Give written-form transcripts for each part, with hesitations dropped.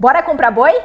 Bora comprar boi?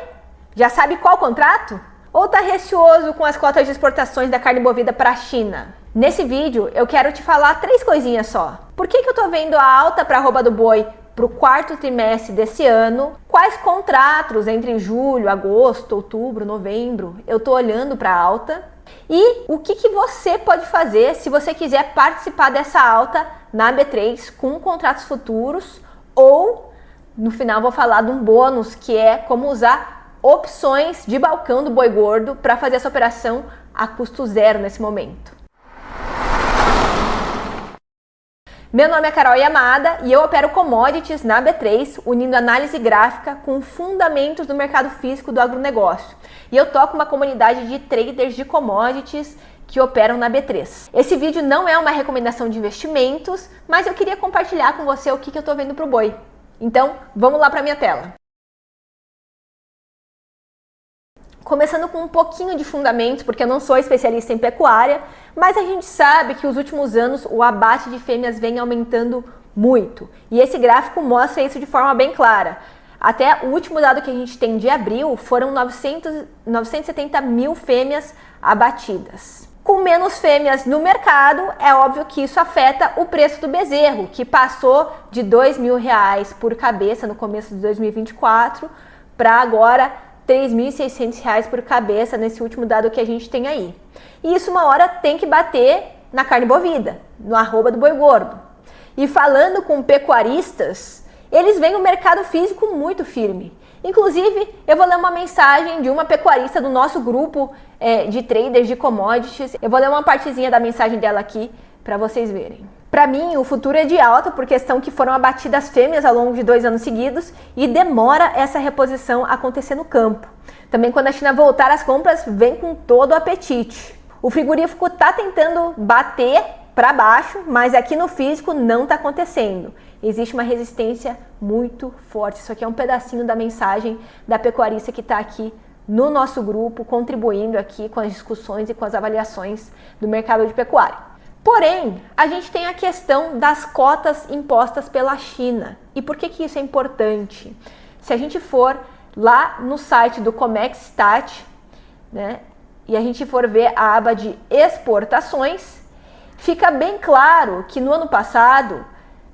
Já sabe qual contrato? Ou tá receoso com as cotas de exportações da carne bovina para a China? Nesse vídeo eu quero te falar 3 coisinhas só. Por que eu tô vendo a alta para a arroba do boi para o 4º trimestre desse ano? Quais contratos entre julho, agosto, outubro, novembro eu tô olhando para a alta? E o que você pode fazer se você quiser participar dessa alta na B3 com contratos futuros, ou no final vou falar de um bônus que é como usar opções de balcão do boi gordo para fazer essa operação a custo zero nesse momento. Meu nome é Carol Yamada e eu opero commodities na B3, unindo análise gráfica com fundamentos do mercado físico do agronegócio. E eu toco uma comunidade de traders de commodities que operam na B3. Esse vídeo não é uma recomendação de investimentos, mas eu queria compartilhar com você o que eu estou vendo para o boi. Então, vamos lá para a minha tela. Começando com um pouquinho de fundamentos, porque eu não sou especialista em pecuária, mas a gente sabe que nos últimos anos o abate de fêmeas vem aumentando muito. E esse gráfico mostra isso de forma bem clara. Até o último dado que a gente tem de abril foram 970 mil fêmeas abatidas. Com menos fêmeas no mercado, é óbvio que isso afeta o preço do bezerro, que passou de R$2.000 por cabeça no começo de 2024 para agora R$3.600 por cabeça nesse último dado que a gente tem aí. E isso uma hora tem que bater na carne bovina, no arroba do boi gordo. E falando com pecuaristas, eles veem o mercado físico muito firme. Inclusive, eu vou ler uma mensagem de uma pecuarista do nosso grupo de traders de commodities. Eu vou ler uma partezinha da mensagem dela aqui para vocês verem. Para mim, o futuro é de alta por questão que foram abatidas fêmeas ao longo de 2 anos seguidos e demora essa reposição acontecer no campo. Também quando a China voltar às compras, vem com todo o apetite. O frigorífico está tentando bater para baixo, mas aqui no físico não está acontecendo. Existe uma resistência muito forte. Isso aqui é um pedacinho da mensagem da pecuarista que está aqui no nosso grupo, contribuindo aqui com as discussões e com as avaliações do mercado de pecuária. Porém, a gente tem a questão das cotas impostas pela China. E por que isso é importante? Se a gente for lá no site do Comexstat, né, e a gente for ver a aba de exportações, fica bem claro que no ano passado,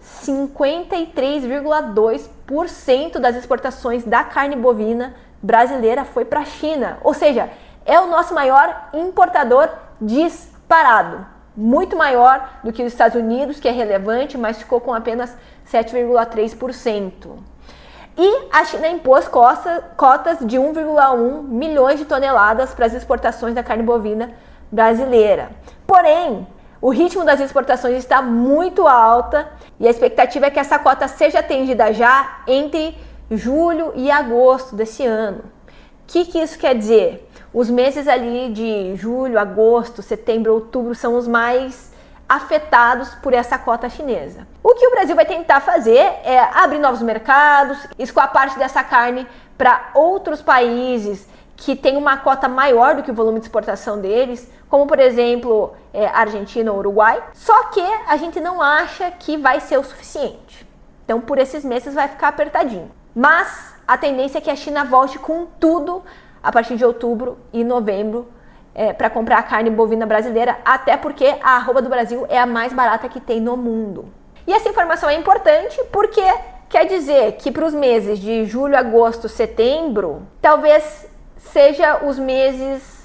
53,2% das exportações da carne bovina brasileira foi para a China. Ou seja, é o nosso maior importador disparado. Muito maior do que os Estados Unidos, que é relevante, mas ficou com apenas 7,3%. E a China impôs cotas de 1,1 milhões de toneladas para as exportações da carne bovina brasileira. Porém, o ritmo das exportações está muito alta e a expectativa é que essa cota seja atendida já entre julho e agosto desse ano. O que isso quer dizer? Os meses ali de julho, agosto, setembro, outubro são os mais afetados por essa cota chinesa. O que o Brasil vai tentar fazer é abrir novos mercados, escoar parte dessa carne para outros países que têm uma cota maior do que o volume de exportação deles, como por exemplo Argentina ou Uruguai, só que a gente não acha que vai ser o suficiente. Então por esses meses vai ficar apertadinho. Mas a tendência é que a China volte com tudo a partir de outubro e novembro para comprar a carne bovina brasileira, até porque a arroba do Brasil é a mais barata que tem no mundo. E essa informação é importante porque quer dizer que para os meses de julho, agosto, setembro, talvez seja os meses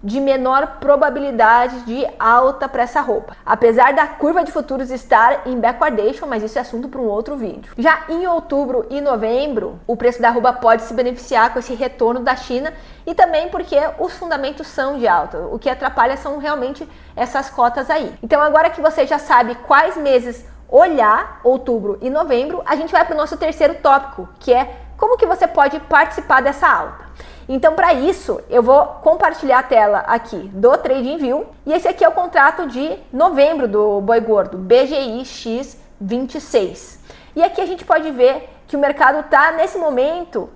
de menor probabilidade de alta para essa roupa. Apesar da curva de futuros estar em backwardation, mas isso é assunto para um outro vídeo. Já em outubro e novembro, o preço da arroba pode se beneficiar com esse retorno da China e também porque os fundamentos são de alta. O que atrapalha são realmente essas cotas aí. Então agora que você já sabe quais meses olhar, outubro e novembro, a gente vai para o nosso terceiro tópico, que é como que você pode participar dessa alta. Então, para isso, eu vou compartilhar a tela aqui do TradingView. E esse aqui é o contrato de novembro do boi gordo, BGI-X26. E aqui a gente pode ver que o mercado está, nesse momento,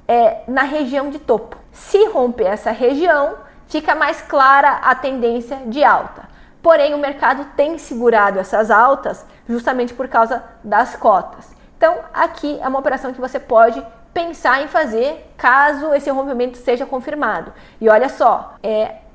na região de topo. Se romper essa região, fica mais clara a tendência de alta. Porém, o mercado tem segurado essas altas justamente por causa das cotas. Então, aqui é uma operação que você pode pensar em fazer caso esse rompimento seja confirmado. E olha só,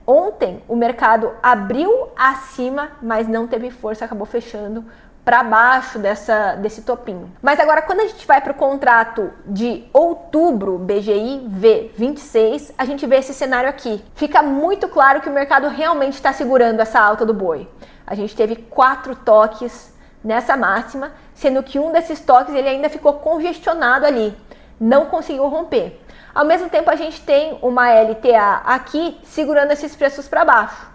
ontem o mercado abriu acima, mas não teve força, acabou fechando para baixo desse topinho. Mas agora, quando a gente vai para o contrato de outubro, BGI V26, a gente vê esse cenário aqui. Fica muito claro que o mercado realmente está segurando essa alta do boi. A gente teve 4 toques nessa máxima, sendo que um desses toques ele ainda ficou congestionado ali, não conseguiu romper. Ao mesmo tempo, a gente tem uma LTA aqui segurando esses preços para baixo.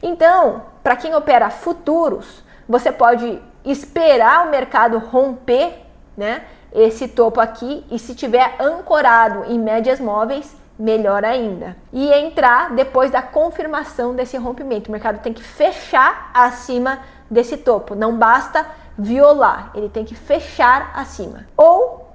Então, para quem opera futuros, você pode esperar o mercado romper, né, esse topo aqui, e se tiver ancorado em médias móveis, melhor ainda. E entrar depois da confirmação desse rompimento. O mercado tem que fechar acima desse topo, não basta violar, ele tem que fechar acima. Ou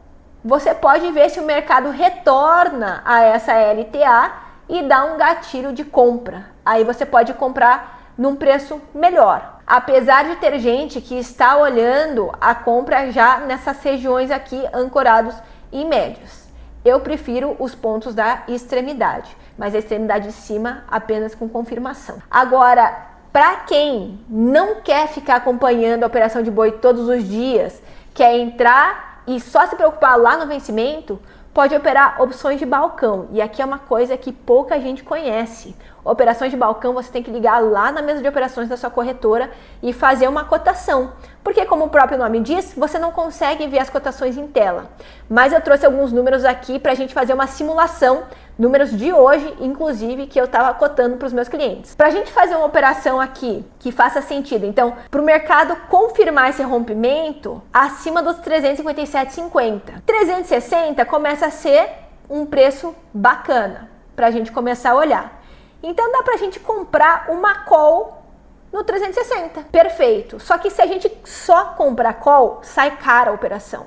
você pode ver se o mercado retorna a essa LTA e dá um gatilho de compra. Aí você pode comprar num preço melhor. Apesar de ter gente que está olhando a compra já nessas regiões aqui ancorados em médios. Eu prefiro os pontos da extremidade, mas a extremidade de cima apenas com confirmação. Agora, para quem não quer ficar acompanhando a operação de boi todos os dias, quer entrar e só se preocupar lá no vencimento, pode operar opções de balcão. E aqui é uma coisa que pouca gente conhece. Operações de balcão você tem que ligar lá na mesa de operações da sua corretora e fazer uma cotação. Porque, como o próprio nome diz, você não consegue ver as cotações em tela. Mas eu trouxe alguns números aqui para a gente fazer uma simulação, números de hoje, inclusive, que eu estava cotando para os meus clientes. Para a gente fazer uma operação aqui que faça sentido, então, para o mercado confirmar esse rompimento acima dos 357,50. 360 começa a ser um preço bacana para a gente começar a olhar. Então dá pra gente comprar uma call no 360. Perfeito. Só que se a gente só comprar call, sai cara a operação.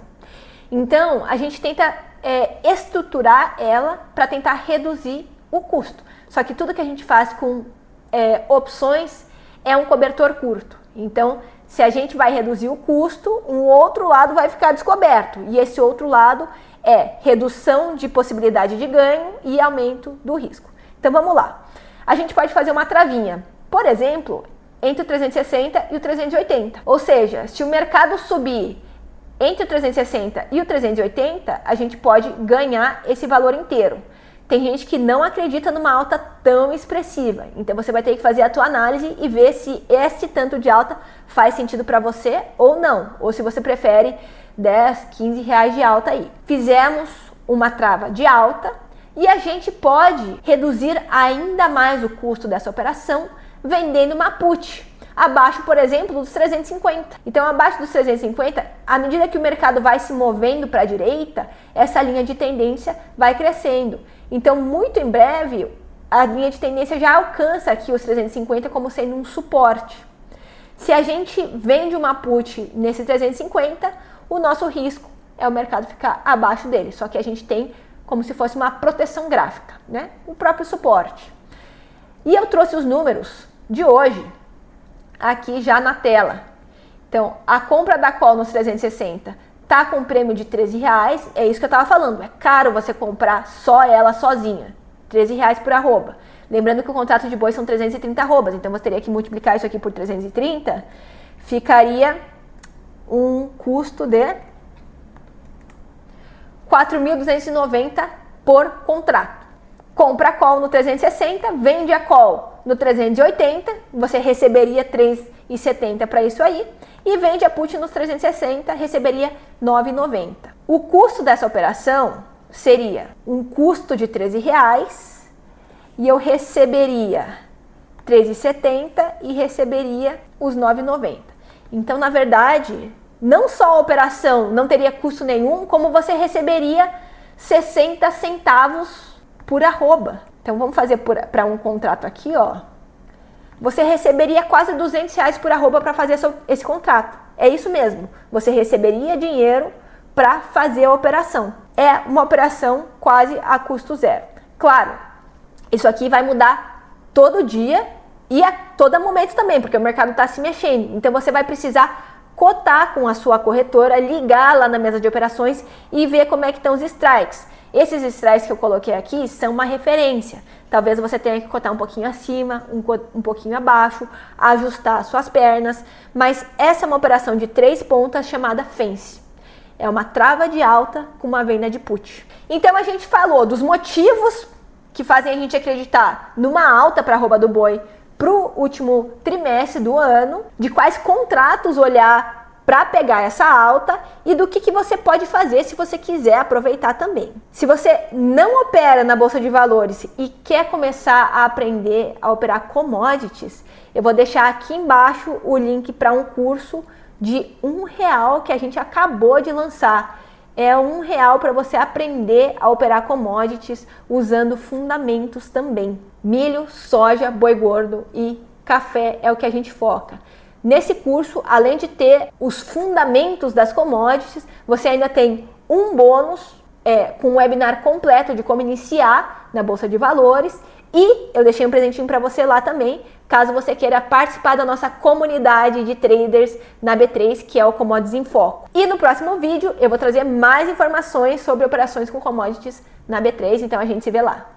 Então a gente tenta estruturar ela para tentar reduzir o custo. Só que tudo que a gente faz com opções é um cobertor curto. Então, se a gente vai reduzir o custo, um outro lado vai ficar descoberto. E esse outro lado é redução de possibilidade de ganho e aumento do risco. Então vamos lá. A gente pode fazer uma travinha, por exemplo, entre o 360 e o 380. Ou seja, se o mercado subir entre o 360 e o 380, a gente pode ganhar esse valor inteiro. Tem gente que não acredita numa alta tão expressiva, então você vai ter que fazer a tua análise e ver se esse tanto de alta faz sentido para você ou não, ou se você prefere 10, 15 reais de alta aí. Fizemos uma trava de alta, e a gente pode reduzir ainda mais o custo dessa operação vendendo uma put, abaixo, por exemplo, dos 350. Então, abaixo dos 350, à medida que o mercado vai se movendo para a direita, essa linha de tendência vai crescendo. Então, muito em breve, a linha de tendência já alcança aqui os 350 como sendo um suporte. Se a gente vende uma put nesse 350, o nosso risco é o mercado ficar abaixo dele, só que a gente tem como se fosse uma proteção gráfica, né? O próprio suporte. E eu trouxe os números de hoje aqui já na tela. Então, a compra da call nos 360 tá com um prêmio de R$13, é isso que eu estava falando. É caro você comprar só ela sozinha, R$13 por arroba. Lembrando que o contrato de boi são 330 arrobas, então você teria que multiplicar isso aqui por 330, ficaria um custo de 4.290 por contrato. Compra a call no 360, vende a call no 380, você receberia 3,70 para isso aí, e vende a put nos 360, receberia 9,90. O custo dessa operação seria um custo de R$13 e eu receberia 3,70 e receberia os 9,90. Então, na verdade, não só a operação não teria custo nenhum, como você receberia 60 centavos por arroba. Então vamos fazer para um contrato aqui, ó. Você receberia quase R$200 por arroba para fazer esse contrato. É isso mesmo. Você receberia dinheiro para fazer a operação. É uma operação quase a custo zero. Claro, isso aqui vai mudar todo dia e a todo momento também, porque o mercado está se mexendo. Então você vai precisar cotar com a sua corretora, ligar lá na mesa de operações e ver como é que estão os strikes. Esses strikes que eu coloquei aqui são uma referência. Talvez você tenha que cotar um pouquinho acima, um pouquinho abaixo, ajustar as suas pernas, mas essa é uma operação de 3 pontas chamada fence. É uma trava de alta com uma venda de put. Então a gente falou dos motivos que fazem a gente acreditar numa alta para a arroba do boi para o último trimestre do ano, de quais contratos olhar para pegar essa alta e do que você pode fazer se você quiser aproveitar também. Se você não opera na Bolsa de Valores e quer começar a aprender a operar commodities, eu vou deixar aqui embaixo o link para um curso de R$1 que a gente acabou de lançar. É R$1 para você aprender a operar commodities usando fundamentos também. Milho, soja, boi gordo e café é o que a gente foca. Nesse curso, além de ter os fundamentos das commodities, você ainda tem um bônus com um webinar completo de como iniciar na Bolsa de Valores. E eu deixei um presentinho para você lá também, caso você queira participar da nossa comunidade de traders na B3, que é o Commodities em Foco. E no próximo vídeo eu vou trazer mais informações sobre operações com commodities na B3, então a gente se vê lá.